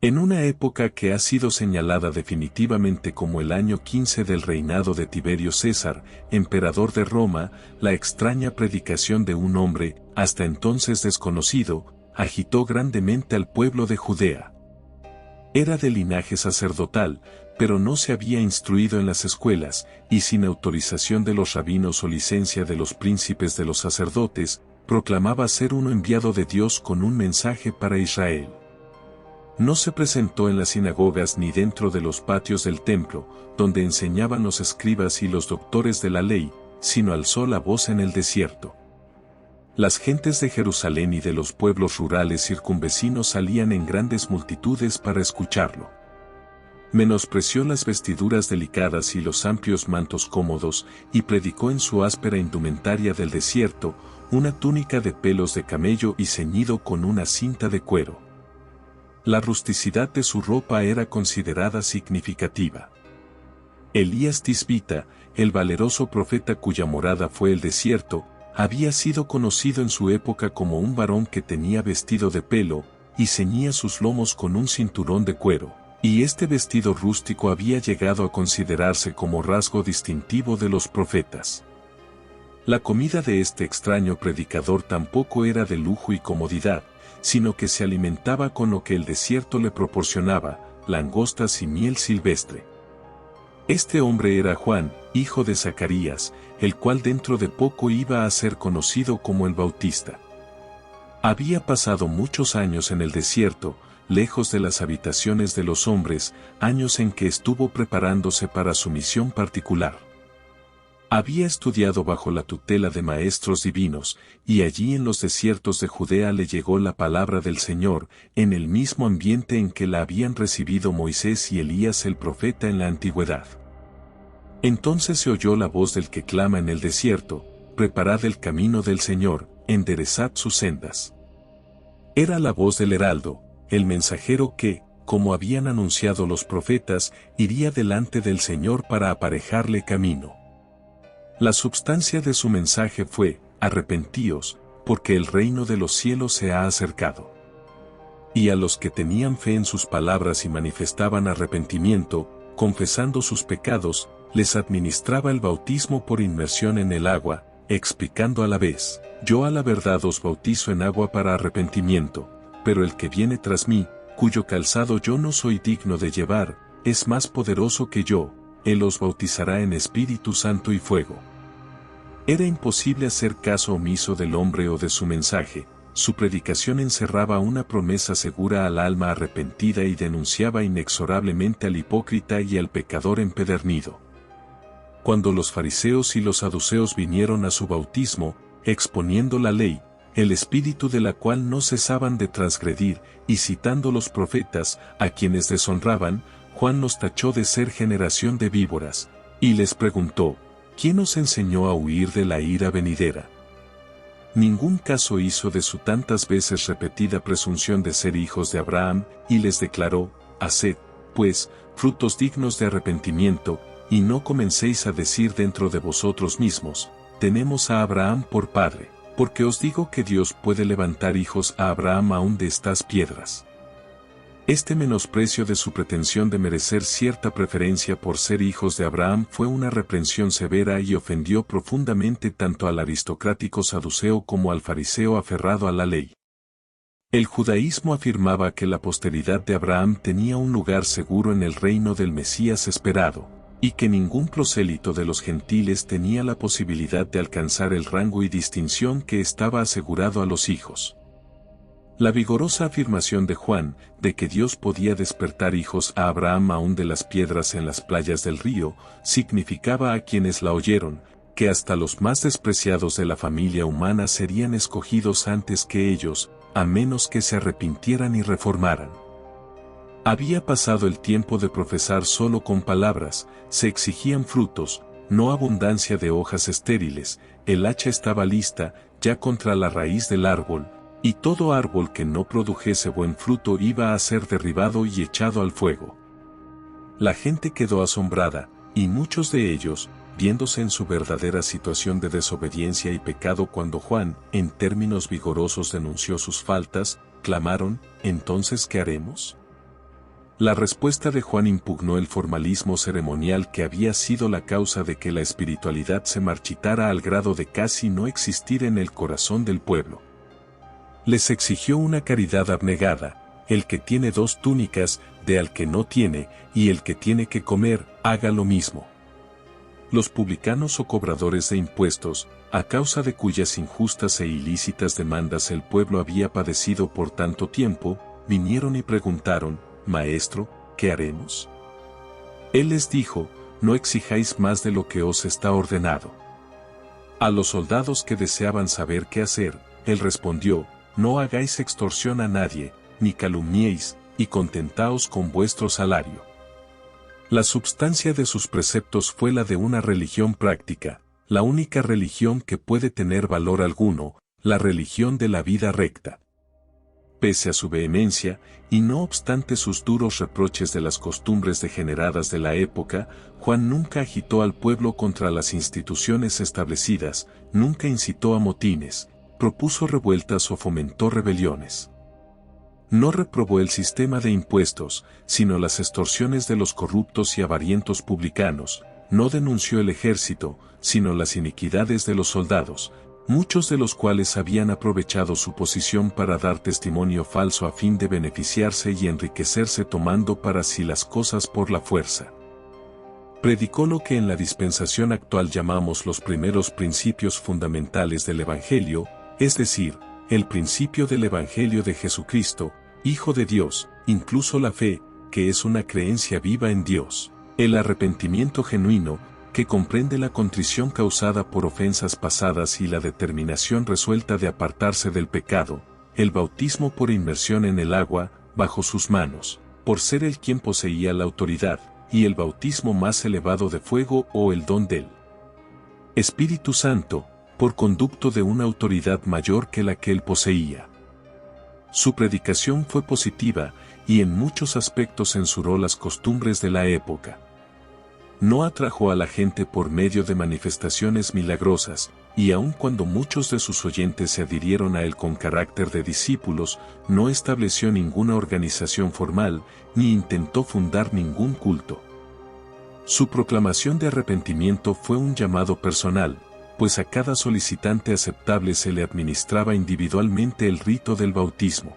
En una época que ha sido señalada definitivamente como el año 15 del reinado de Tiberio César, emperador de Roma, la extraña predicación de un hombre, hasta entonces desconocido, agitó grandemente al pueblo de Judea. Era de linaje sacerdotal, pero no se había instruido en las escuelas, y sin autorización de los rabinos o licencia de los príncipes de los sacerdotes, proclamaba ser uno enviado de Dios con un mensaje para Israel. No se presentó en las sinagogas ni dentro de los patios del templo, donde enseñaban los escribas y los doctores de la ley, sino alzó la voz en el desierto. Las gentes de Jerusalén y de los pueblos rurales circunvecinos salían en grandes multitudes para escucharlo. Menospreció las vestiduras delicadas y los amplios mantos cómodos, y predicó en su áspera indumentaria del desierto, una túnica de pelos de camello y ceñido con una cinta de cuero. La rusticidad de su ropa era considerada significativa. Elías Tisbita, el valeroso profeta cuya morada fue el desierto, había sido conocido en su época como un varón que tenía vestido de pelo, y ceñía sus lomos con un cinturón de cuero, y este vestido rústico había llegado a considerarse como rasgo distintivo de los profetas. La comida de este extraño predicador tampoco era de lujo y comodidad, sino que se alimentaba con lo que el desierto le proporcionaba, langostas y miel silvestre. Este hombre era Juan, hijo de Zacarías, el cual dentro de poco iba a ser conocido como el Bautista. Había pasado muchos años en el desierto, lejos de las habitaciones de los hombres, años en que estuvo preparándose para su misión particular. Había estudiado bajo la tutela de maestros divinos, y allí en los desiertos de Judea le llegó la palabra del Señor, en el mismo ambiente en que la habían recibido Moisés y Elías el profeta en la antigüedad. Entonces se oyó la voz del que clama en el desierto: preparad el camino del Señor, enderezad sus sendas. Era la voz del heraldo, el mensajero que, como habían anunciado los profetas, iría delante del Señor para aparejarle camino. La substancia de su mensaje fue: arrepentíos, porque el reino de los cielos se ha acercado. Y a los que tenían fe en sus palabras y manifestaban arrepentimiento, confesando sus pecados, les administraba el bautismo por inmersión en el agua, explicando a la vez: yo a la verdad os bautizo en agua para arrepentimiento, pero el que viene tras mí, cuyo calzado yo no soy digno de llevar, es más poderoso que yo, él os bautizará en Espíritu Santo y fuego. Era imposible hacer caso omiso del hombre o de su mensaje. Su predicación encerraba una promesa segura al alma arrepentida y denunciaba inexorablemente al hipócrita y al pecador empedernido. Cuando los fariseos y los saduceos vinieron a su bautismo, exponiendo la ley, el espíritu de la cual no cesaban de transgredir, y citando los profetas, a quienes deshonraban, Juan los tachó de ser generación de víboras, y les preguntó: ¿quién os enseñó a huir de la ira venidera? Ningún caso hizo de su tantas veces repetida presunción de ser hijos de Abraham, y les declaró: haced, pues, frutos dignos de arrepentimiento, y no comencéis a decir dentro de vosotros mismos: tenemos a Abraham por padre, porque os digo que Dios puede levantar hijos a Abraham aún de estas piedras. Este menosprecio de su pretensión de merecer cierta preferencia por ser hijos de Abraham fue una reprensión severa y ofendió profundamente tanto al aristocrático saduceo como al fariseo aferrado a la ley. El judaísmo afirmaba que la posteridad de Abraham tenía un lugar seguro en el reino del Mesías esperado, y que ningún prosélito de los gentiles tenía la posibilidad de alcanzar el rango y distinción que estaba asegurado a los hijos. La vigorosa afirmación de Juan, de que Dios podía despertar hijos a Abraham aún de las piedras en las playas del río, significaba a quienes la oyeron, que hasta los más despreciados de la familia humana serían escogidos antes que ellos, a menos que se arrepintieran y reformaran. Había pasado el tiempo de profesar solo con palabras, se exigían frutos, no abundancia de hojas estériles, el hacha estaba lista, ya contra la raíz del árbol, y todo árbol que no produjese buen fruto iba a ser derribado y echado al fuego. La gente quedó asombrada, y muchos de ellos, viéndose en su verdadera situación de desobediencia y pecado cuando Juan, en términos vigorosos denunció sus faltas, clamaron: ¿entonces qué haremos? La respuesta de Juan impugnó el formalismo ceremonial que había sido la causa de que la espiritualidad se marchitara al grado de casi no existir en el corazón del pueblo. Les exigió una caridad abnegada: el que tiene 2 túnicas, dé al que no tiene, y el que tiene que comer, haga lo mismo. Los publicanos o cobradores de impuestos, a causa de cuyas injustas e ilícitas demandas el pueblo había padecido por tanto tiempo, vinieron y preguntaron: «Maestro, ¿qué haremos?». Él les dijo: «No exijáis más de lo que os está ordenado». A los soldados que deseaban saber qué hacer, él respondió: «No hagáis extorsión a nadie, ni calumniéis, y contentaos con vuestro salario». La substancia de sus preceptos fue la de una religión práctica, la única religión que puede tener valor alguno, la religión de la vida recta. Pese a su vehemencia, y no obstante sus duros reproches de las costumbres degeneradas de la época, Juan nunca agitó al pueblo contra las instituciones establecidas, nunca incitó a motines, propuso revueltas o fomentó rebeliones. No reprobó el sistema de impuestos, sino las extorsiones de los corruptos y avarientos publicanos; no denunció el ejército, sino las iniquidades de los soldados, muchos de los cuales habían aprovechado su posición para dar testimonio falso a fin de beneficiarse y enriquecerse tomando para sí las cosas por la fuerza. Predicó lo que en la dispensación actual llamamos los primeros principios fundamentales del Evangelio, es decir, el principio del Evangelio de Jesucristo, Hijo de Dios, incluso la fe, que es una creencia viva en Dios; el arrepentimiento genuino, que comprende la contrición causada por ofensas pasadas y la determinación resuelta de apartarse del pecado; el bautismo por inmersión en el agua, bajo sus manos, por ser él quien poseía la autoridad, y el bautismo más elevado de fuego o el don del Espíritu Santo, por conducto de una autoridad mayor que la que él poseía. Su predicación fue positiva, y en muchos aspectos censuró las costumbres de la época. No atrajo a la gente por medio de manifestaciones milagrosas, y aun cuando muchos de sus oyentes se adhirieron a él con carácter de discípulos, no estableció ninguna organización formal, ni intentó fundar ningún culto. Su proclamación de arrepentimiento fue un llamado personal, pues a cada solicitante aceptable se le administraba individualmente el rito del bautismo.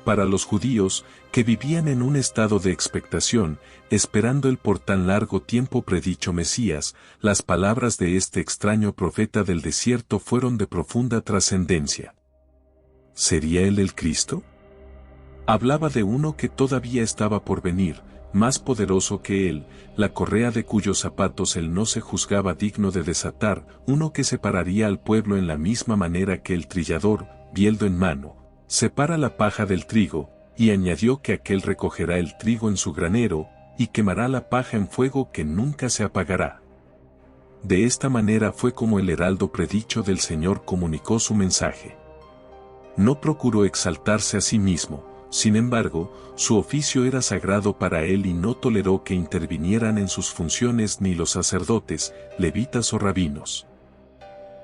Para los judíos, que vivían en un estado de expectación, esperando el por tan largo tiempo predicho Mesías, las palabras de este extraño profeta del desierto fueron de profunda trascendencia. ¿Sería él el Cristo? Hablaba de uno que todavía estaba por venir, más poderoso que él, la correa de cuyos zapatos él no se juzgaba digno de desatar, uno que separaría al pueblo en la misma manera que el trillador, bieldo en mano, separa la paja del trigo, y añadió que aquel recogerá el trigo en su granero, y quemará la paja en fuego que nunca se apagará. De esta manera fue como el heraldo predicho del Señor comunicó su mensaje. No procuró exaltarse a sí mismo. Sin embargo, su oficio era sagrado para él y no toleró que intervinieran en sus funciones ni los sacerdotes, levitas o rabinos.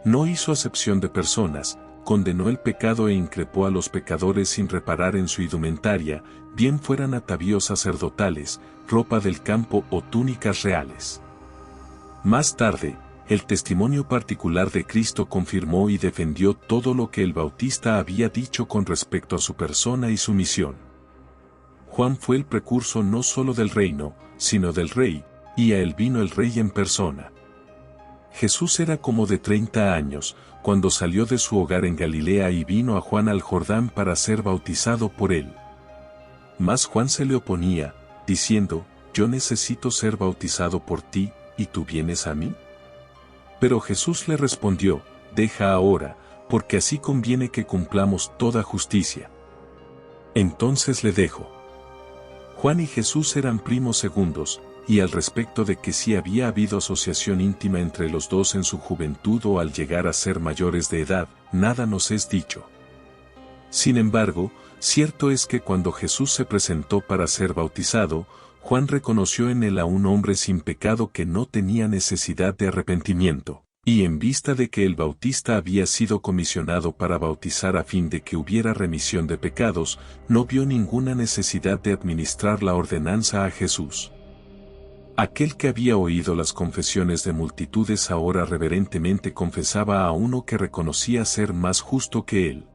No hizo acepción de personas, condenó el pecado e increpó a los pecadores sin reparar en su indumentaria, bien fueran atavíos sacerdotales, ropa del campo o túnicas reales. Más tarde, el testimonio particular de Cristo confirmó y defendió todo lo que el Bautista había dicho con respecto a su persona y su misión. Juan fue el precursor no solo del reino, sino del rey, y a él vino el rey en persona. Jesús era como de 30 años, cuando salió de su hogar en Galilea y vino a Juan al Jordán para ser bautizado por él. Mas Juan se le oponía, diciendo: «Yo necesito ser bautizado por ti, ¿y tú vienes a mí?». Pero Jesús le respondió: «Deja ahora, porque así conviene que cumplamos toda justicia». Entonces le dejó. Juan y Jesús eran primos segundos, y al respecto de que si había habido asociación íntima entre los dos en su juventud o al llegar a ser mayores de edad, nada nos es dicho. Sin embargo, cierto es que cuando Jesús se presentó para ser bautizado, Juan reconoció en él a un hombre sin pecado que no tenía necesidad de arrepentimiento. Y en vista de que el Bautista había sido comisionado para bautizar a fin de que hubiera remisión de pecados, no vio ninguna necesidad de administrar la ordenanza a Jesús. Aquel que había oído las confesiones de multitudes ahora reverentemente confesaba a uno que reconocía ser más justo que él.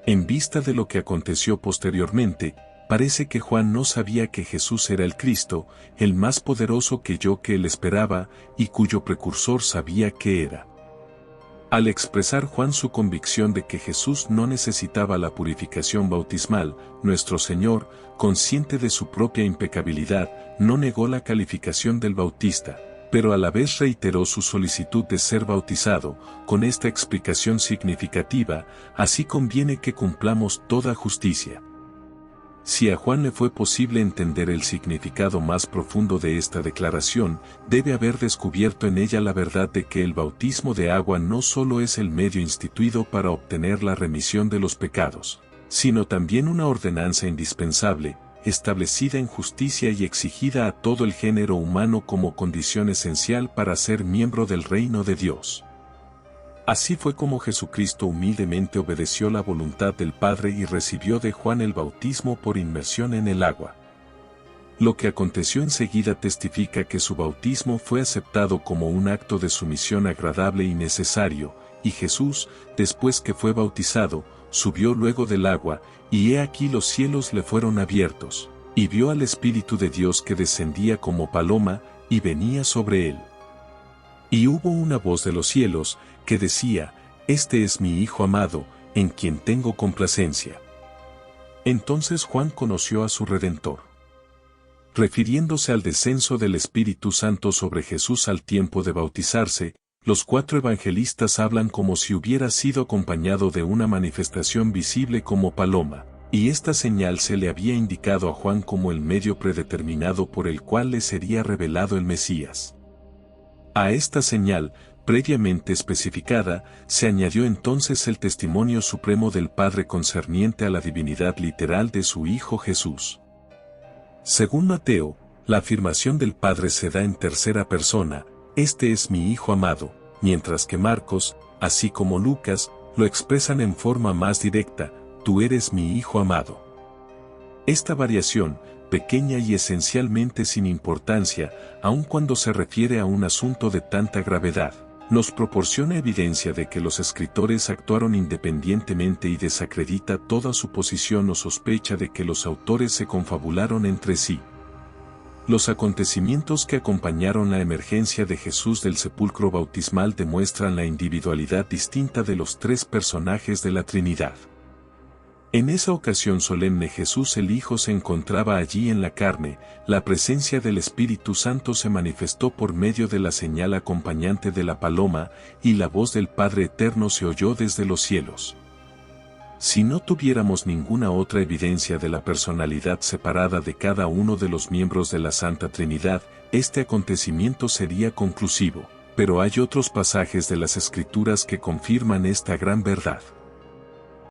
En vista de lo que aconteció posteriormente, parece que Juan no sabía que Jesús era el Cristo, el más poderoso que él esperaba, y cuyo precursor sabía que era. Al expresar Juan su convicción de que Jesús no necesitaba la purificación bautismal, nuestro Señor, consciente de su propia impecabilidad, no negó la calificación del Bautista, pero a la vez reiteró su solicitud de ser bautizado. Con esta explicación significativa, así conviene que cumplamos toda justicia. Si a Juan le fue posible entender el significado más profundo de esta declaración, debe haber descubierto en ella la verdad de que el bautismo de agua no solo es el medio instituido para obtener la remisión de los pecados, sino también una ordenanza indispensable, establecida en justicia y exigida a todo el género humano como condición esencial para ser miembro del reino de Dios. Así fue como Jesucristo humildemente obedeció la voluntad del Padre y recibió de Juan el bautismo por inmersión en el agua. Lo que aconteció enseguida testifica que su bautismo fue aceptado como un acto de sumisión agradable y necesario, y Jesús, después que fue bautizado, subió luego del agua, y he aquí los cielos le fueron abiertos, y vio al Espíritu de Dios que descendía como paloma, y venía sobre él. Y hubo una voz de los cielos, que decía, «Este es mi Hijo amado, en quien tengo complacencia». Entonces Juan conoció a su Redentor. Refiriéndose al descenso del Espíritu Santo sobre Jesús al tiempo de bautizarse, los 4 evangelistas hablan como si hubiera sido acompañado de una manifestación visible como paloma, y esta señal se le había indicado a Juan como el medio predeterminado por el cual le sería revelado el Mesías. A esta señal, previamente especificada, se añadió entonces el testimonio supremo del Padre concerniente a la divinidad literal de su Hijo Jesús. Según Mateo, la afirmación del Padre se da en tercera persona, «Este es mi Hijo amado», mientras que Marcos, así como Lucas, lo expresan en forma más directa, «Tú eres mi Hijo amado». Esta variación, pequeña y esencialmente sin importancia, aun cuando se refiere a un asunto de tanta gravedad, nos proporciona evidencia de que los escritores actuaron independientemente y desacredita toda suposición o sospecha de que los autores se confabularon entre sí. Los acontecimientos que acompañaron la emergencia de Jesús del sepulcro bautismal demuestran la individualidad distinta de los 3 personajes de la Trinidad. En esa ocasión solemne Jesús el Hijo se encontraba allí en la carne, la presencia del Espíritu Santo se manifestó por medio de la señal acompañante de la paloma, y la voz del Padre Eterno se oyó desde los cielos. Si no tuviéramos ninguna otra evidencia de la personalidad separada de cada uno de los miembros de la Santa Trinidad, este acontecimiento sería conclusivo, pero hay otros pasajes de las Escrituras que confirman esta gran verdad.